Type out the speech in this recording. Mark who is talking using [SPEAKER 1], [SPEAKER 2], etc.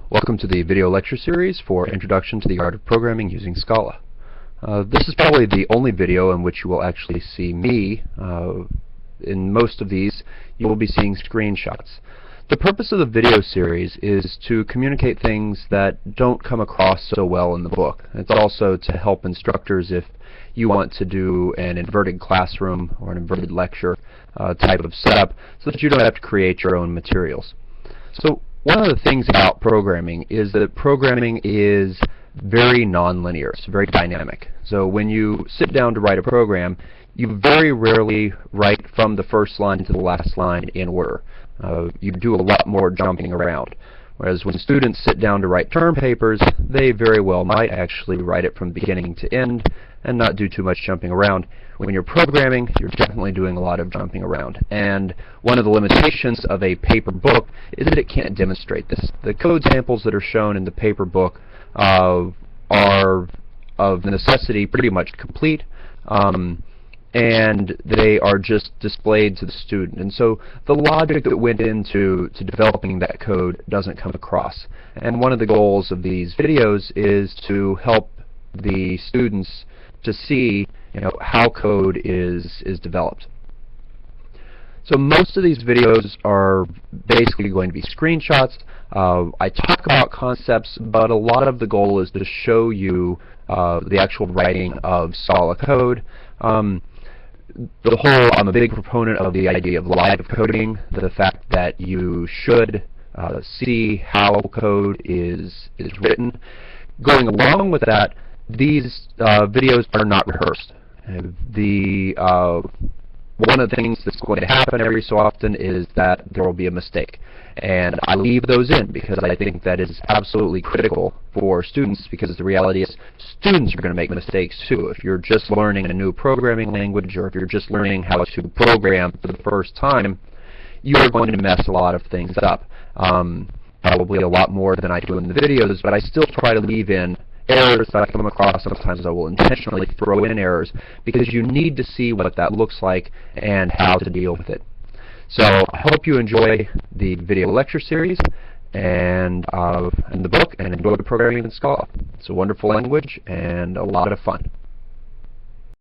[SPEAKER 1] Welcome to the video lecture series for Introduction to the Art of Programming using Scala. This is probably the only video in which you will actually see me. In most of these, you will be seeing screenshots. The purpose of the video series is to communicate things that don't come across so well in the book. It's also to help instructors if you want to do an inverted classroom or an inverted lecture type of setup so that you don't have to create your own materials. So one of the things about programming is that programming is very nonlinear. It's very dynamic. So when you sit down to write a program, you very rarely write from the first line to the last line in order. You do a lot more jumping around. Whereas when students sit down to write term papers, they very well might actually write it from beginning to end and not do too much jumping around. When you're programming, you're definitely doing a lot of jumping around. And one of the limitations of a paper book is that it can't demonstrate this. The code samples that are shown in the paper book are of necessity pretty much complete. And they are just displayed to the student. And so the logic that went into developing that code doesn't come across. And one of the goals of these videos is to help the students to see, how code is developed. So most of these videos are basically going to be screenshots. I talk about concepts, but a lot of the goal is to show you the actual writing of Scala code. I'm a big proponent of the idea of live coding, the fact that you should see how code is written. Going along with that, these videos are not rehearsed. One of the things that's going to happen every so often is that there will be a mistake. And I leave those in because I think that is absolutely critical for students, because the reality is students are going to make mistakes too. If you're just learning a new programming language, or if you're just learning how to program for the first time, you are going to mess a lot of things up. Probably a lot more than I do in the videos, but I still try to leave in errors that I come across. Sometimes I will intentionally throw in errors because you need to see what that looks like and how to deal with it. So I hope you enjoy the video lecture series and the book, and enjoy the programming in Scala. It's a wonderful language and a lot of fun.